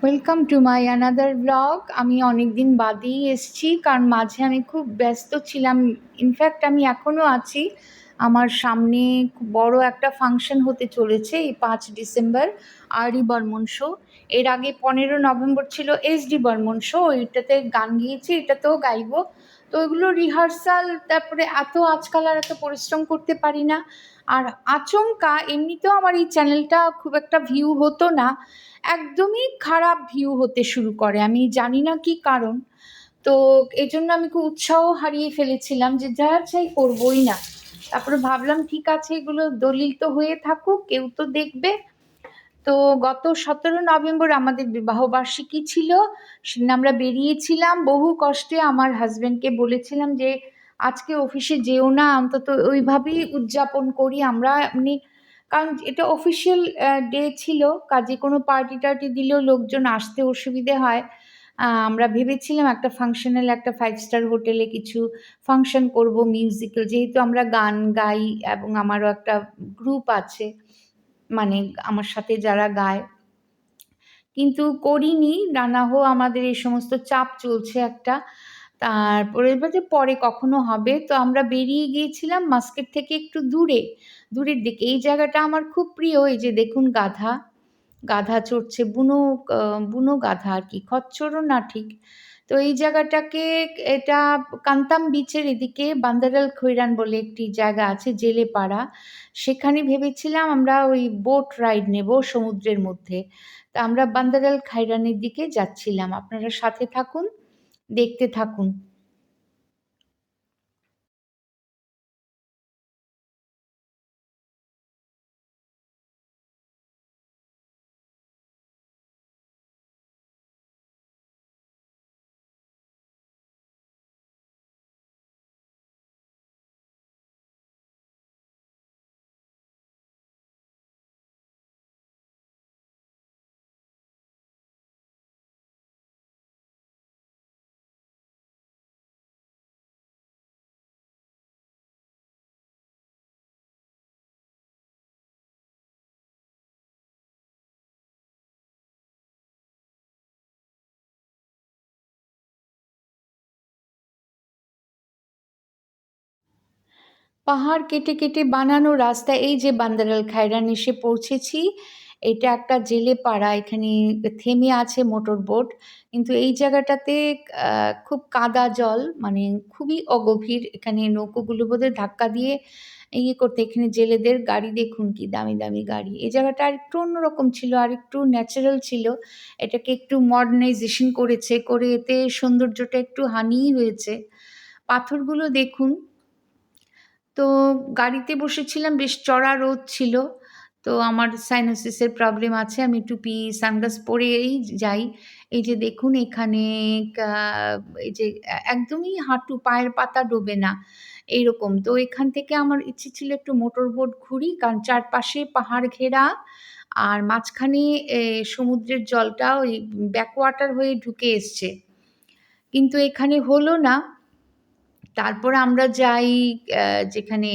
Welcome to my another blog. আমি অনেক দিন বাদেই এসেছি, কারণ মাঝে আমি খুব ব্যস্ত ছিলাম। ইনফ্যাক্ট আমি এখনও আছি। আমার সামনে খুব বড় একটা ফাংশন হতে চলেছে এই 5 ডিসেম্বর, আর.ডি. বর্মন শো। এর আগে 15 নভেম্বর ছিল এস.ডি. বর্মন শো, ওইটাতে গান গেয়েছি, এটাতেও গাইবো। তো ওইগুলো রিহার্সাল, তারপরে আজকাল আর এত পরিশ্রম করতে পারি না। আর আচমকা এমনিতেও আমার এই চ্যানেলটা খুব একটা ভিউ হতো না, একদমই খারাপ ভিউ হতে শুরু করে। আমি জানি না কি কারণ। তো এই জন্য আমি খুব উৎসাহ হারিয়ে ফেলেছিলাম যে যা চাই করবোই না। তারপরে ভাবলাম ঠিক আছে, এগুলো দলিল তো হয়ে থাকুক, কেউ তো দেখবে। তো গত 17 নভেম্বর আমাদের বিবাহ বার্ষিকী ছিল। সেদিন আমরা বেরিয়েছিলাম বহু কষ্টে। আমার হাজবেন্ডকে বলেছিলাম যে আজকে অফিসে যেও না, অন্তত ওইভাবেই উদযাপন করি আমরা। এমনি, কারণ এটা অফিসিয়াল ডে ছিল, কাজে কোনো পার্টি টার্টি দিলেও লোকজন আসতে অসুবিধে হয়। আমরা ভেবেছিলাম একটা ফাংশনাল, একটা 5 স্টার হোটেলে কিছু ফাংশন করব, মিউজিক্যাল, যেহেতু আমরা গান গাই এবং আমারও একটা গ্রুপ আছে, মানে আমার সাথে যারা গায়। কিন্তু করিনি, না হোক আমাদের এই সমস্ত চাপ চলছে একটা। তারপরে যে পরে কখনো হবে। তো আমরা বেরিয়ে গিয়েছিলাম মাস্কেট থেকে একটু দূরের দিকে। এই জায়গাটা আমার খুব প্রিয়। এই যে দেখুন, গাধা চড়ছে, বুনো গাধা আর কি, খচ্চরও না ঠিক। তো এই জায়গাটাকে, এটা কান্তাম বিচের এদিকে বান্দারাল খৈরান বলে একটি জায়গা আছে, জেলে পাড়া। সেখানে ভেবেছিলাম আমরা ওই বোট রাইড নেব সমুদ্রের মধ্যে। তা আমরা বান্দারাল খাইরানের দিকে যাচ্ছিলাম। আপনারা সাথে থাকুন, দেখতে থাকুন। পাহাড় কেটে কেটে বানানো রাস্তা, এই যে বান্দারাল খাইরান এসে পৌঁছেছি। এটা একটা জেলে পাড়া, এখানে থেমে আছে মোটর বোট। কিন্তু এই জায়গাটাতে খুব কাদা জল, মানে খুবই অগভীর। এখানে নৌকোগুলো বোধহয় ধাক্কা দিয়ে করতে, এখানে জেলেদের গাড়ি দেখুন কি দামি দামি গাড়ি। এই জায়গাটা আর একটু অন্যরকম ছিল, আর একটু ন্যাচারাল ছিল। এটাকে একটু মডার্নাইজেশন করেছে, করে এতে সৌন্দর্যটা একটু হানিই হয়েছে। পাথরগুলো দেখুন। তো গাড়িতে বসেছিলাম, বেশ চড়া রোদ ছিল। তো আমার সাইনোসিসের প্রবলেম আছে, আমি টুপি সানগ্লাস পরেই যাই। এই যে দেখুন এখানে, এই যে একদমই হাঁটু, পায়ের পাতা ডোবে না এইরকম। তো এখান থেকে আমার ইচ্ছে ছিল একটু মোটর বোট ঘুরি, কারণ চারপাশে পাহাড় ঘেরা, আর মাঝখানে সমুদ্রের জলটা ওই ব্যাকওয়াটার হয়ে ঢুকে এসছে। কিন্তু এখানে হলো না। তারপর আমরা যাই যেখানে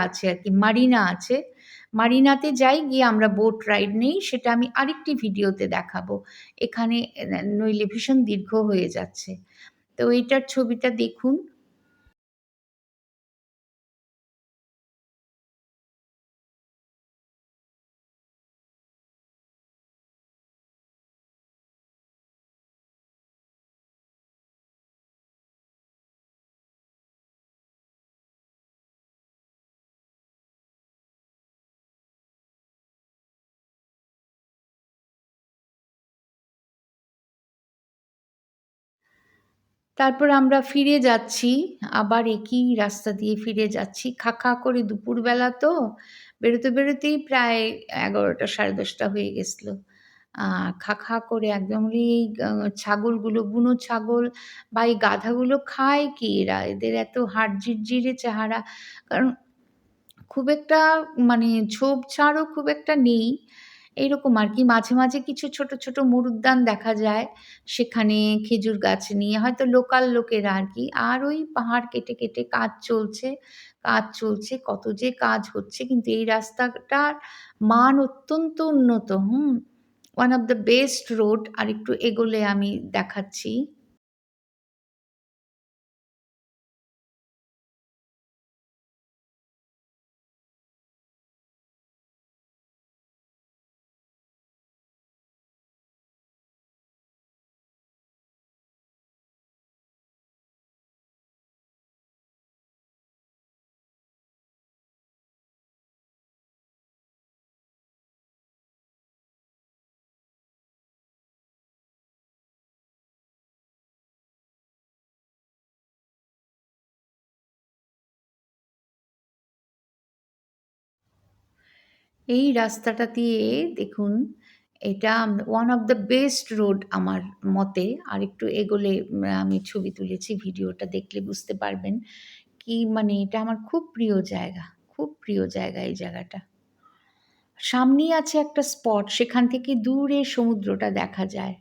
আছে আর কি, মারিনা আছে। মারিনাতে যাই, গিয়ে আমরা বোট রাইড নেই, সেটা আমি আরেকটি ভিডিওতে দেখাবো। এখানে নইলে ভীষণ দীর্ঘ হয়ে যাচ্ছে। তো এইটার ছবিটা দেখুন। তারপর আমরা ফিরে যাচ্ছি, আবার একই রাস্তা দিয়ে ফিরে যাচ্ছি। খা করে দুপুরবেলা তো, বেরোতেই প্রায় 11টা 10:30 হয়ে গেছিল। খা করে একদম এই ছাগলগুলো, বুনো ছাগল বা এই গাধাগুলো খায় কি এরা? এদের এত হাড় জিরজিরে চেহারা। কারণ খুব একটা, মানে ঝোপঝাড়ও খুব একটা নেই। এইরকম আরকি। মাঝে কিছু ছোট মরুদ্যান দেখা যায়। সেখানে খেজুর গাছ নিয়ে হয়তো লোকাল লোকেরা আরকি। আর ওই পাহাড় কেটে কাজ চলছে। কত যে কাজ হচ্ছে, কিন্তু এই রাস্তাটার মান অত্যন্ত উন্নত। One of the best road. আর একটু এগোলে আমি দেখাচ্ছি। এই রাস্তাটা দিয়ে দেখুন, এটা one of the best road আমার মতে। আর একটু এগোলে আমি ছবি তুলেছি, ভিডিওটা দেখলে বুঝতে পারবেন। কি মানে এটা আমার খুব প্রিয় জায়গা, খুব প্রিয় জায়গা এই জায়গাটা। সামনেই আছে একটা স্পট, সেখান থেকে দূরে সমুদ্রটা দেখা যায়।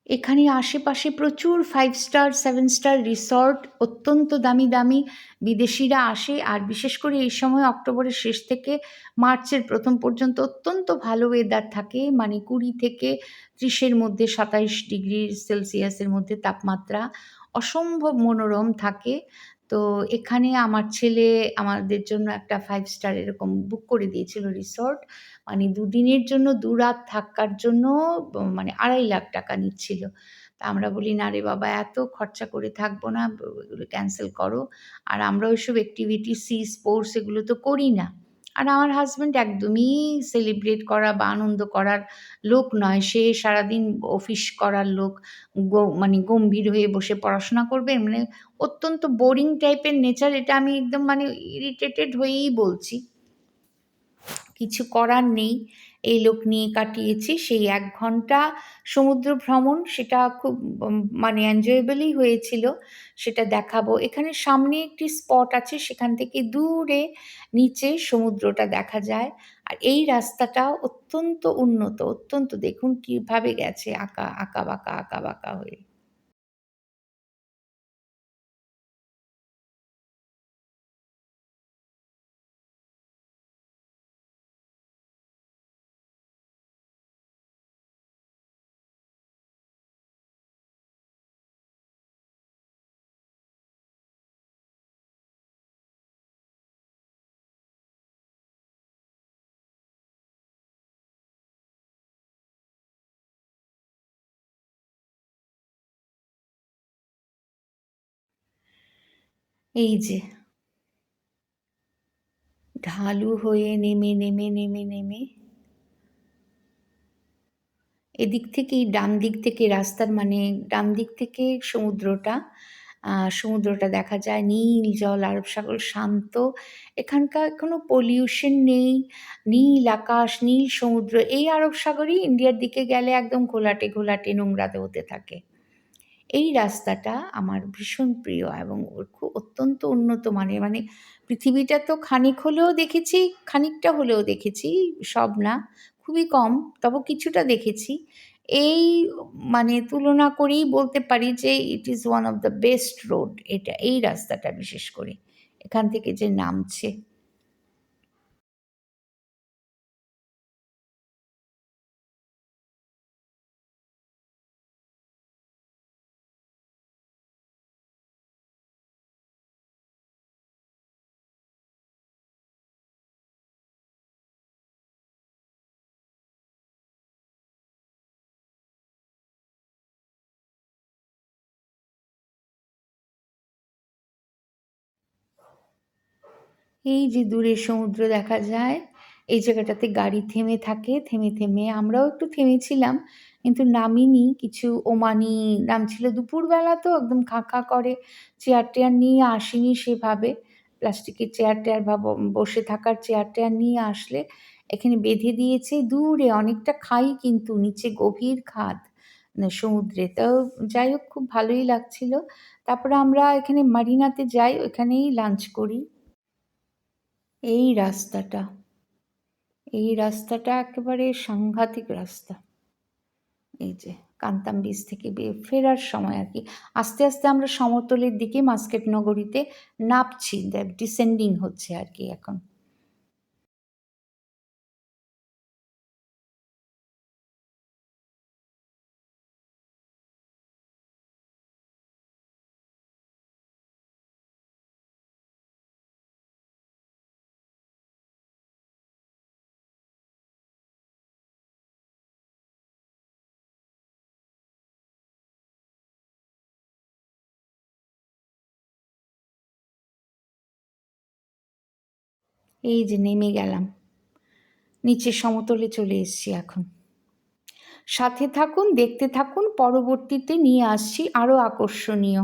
এখানে আশেপাশে প্রচুর 5 স্টার 7 স্টার রিসর্ট, অত্যন্ত দামি দামি। বিদেশিরা আসে, আর বিশেষ করে এই সময় অক্টোবরের শেষ থেকে মার্চের প্রথম পর্যন্ত অত্যন্ত ভালো ওয়েদার থাকে, মানে 20 থেকে 30-এর মধ্যে, 27 ডিগ্রি সেলসিয়াসের মধ্যে তাপমাত্রা, অসম্ভব মনোরম থাকে। তো এখানে আমার ছেলে আমাদের জন্য একটা 5 স্টার এরকম বুক করে দিয়েছিল রিসর্ট। মানে ২ দিনের জন্য ২ রাত থাকার জন্য মানে ২.৫ লাখ টাকা নিচ্ছিল। তা আমরা বলি, "না রে বাবা, এত খরচা করে থাকবো না, এগুলো ক্যানসেল করো।" আর আমরা ওইসব অ্যাক্টিভিটি, স্পোর্টস এগুলো তো করি না। আর আমার হাসব্যান্ড একদমই সেলিব্রেট করা বা আনন্দ করার লোক নয়। সে সারাদিন অফিস করার লোক। মানে গম্ভীর হয়ে বসে পড়াশোনা করবে, মানে অত্যন্ত বোরিং টাইপের নেচার। এটা আমি একদম মানে ইরিটেটেড হয়েই বলছি। কিছু করার নেই। এই লোক নিয়ে কাটিয়েছি সেই ১ ঘন্টা সমুদ্র ভ্রমণ। সেটা খুব মানে এনজয়েবলই হয়েছিল। সেটা দেখাবো। এখানে সামনে একটি স্পট আছে, সেখান থেকে দূরে নিচে সমুদ্রটা দেখা যায়। আর এই রাস্তাটা অত্যন্ত উন্নত, অত্যন্ত, দেখুন কিভাবে গেছে আঁকাবাঁকা, আঁকাবাঁকা হয়ে। এই যে ঢালু হয়ে নেমে নেমে নেমে নেমে এদিক থেকেই ডান দিক থেকে রাস্তার মানে ডান দিক থেকে সমুদ্রটা সমুদ্রটা দেখা যায়, নীল জল, আরব সাগর শান্ত। এখানকার কোনো পলিউশন নেই, নীল আকাশ, নীল সমুদ্র। এই আরব সাগরই ইন্ডিয়ার দিকে গেলে একদম ঘোলাটে ঘোলাটে নোংরাতে হতে থাকে। এই রাস্তাটা আমার ভীষণ প্রিয় এবং ওর খুব অত্যন্ত উন্নত মানের, মানে পৃথিবীটা তো খানিক হলেও দেখেছি, খানিকটা হলেও দেখেছি, সব না, খুবই কম, তবে কিছুটা দেখেছি। এই মানে তুলনা করেই বলতে পারি যে it is one of the best road, এটা এই রাস্তাটা বিশেষ করে এখান থেকে যে নামছে। এই যে দূরে সমুদ্র দেখা যায়, এই জায়গাটাতে গাড়ি থেমে থাকে, থেমে থেমে আমরাও একটু থেমেছিলাম, কিন্তু নামিনি। কিছু ওমানি নামছিল, দুপুরবেলা তো একদম খাঁ খাঁ করে, চেয়ার টেয়ার নিয়ে আসেনি সেভাবে, প্লাস্টিকের চেয়ার টেয়ার বা বসে থাকার চেয়ার টেয়ার নিয়ে আসলে এখানে বেঁধে দিয়েছে দূরে অনেকটা খাই, কিন্তু নিচে গভীর খাদ সমুদ্রে। তো যাই হোক, খুব ভালোই লাগছিল। তারপরে আমরা এখানে মারিনাতে যাই, ওখানেই লাঞ্চ করি। এই রাস্তাটা, এই রাস্তাটা একেবারে সাংঘাতিক রাস্তা। এই যে কান্তাম বীচ থেকে ফেরার সময় আর কি, আস্তে আস্তে আমরা সমতলের দিকে মাস্কেট নগরীতে নামছি, ডিসেন্ডিং হচ্ছে আর কি এখন। এই যে নেমে গেলাম, নিচে সমতলে চলে এসেছি এখন। সাথে থাকুন, দেখতে থাকুন, পরবর্তীতে নিয়ে আসছি আরো আকর্ষণীয়।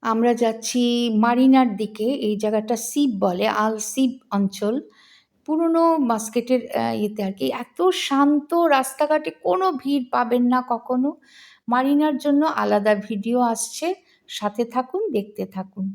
আমরা যাচ্ছি মারিনার দিকে, এই জায়গাটা সিপ বলে, আল সিপ অঞ্চল, পুরনো মাস্কেটের ইয়েতে আর কি। এত শান্ত, রাস্তাঘাটে কোনো ভিড় পাবেন না কখনো। মারিনার জন্য আলাদা ভিডিও আসছে, সাথে থাকুন, দেখতে থাকুন।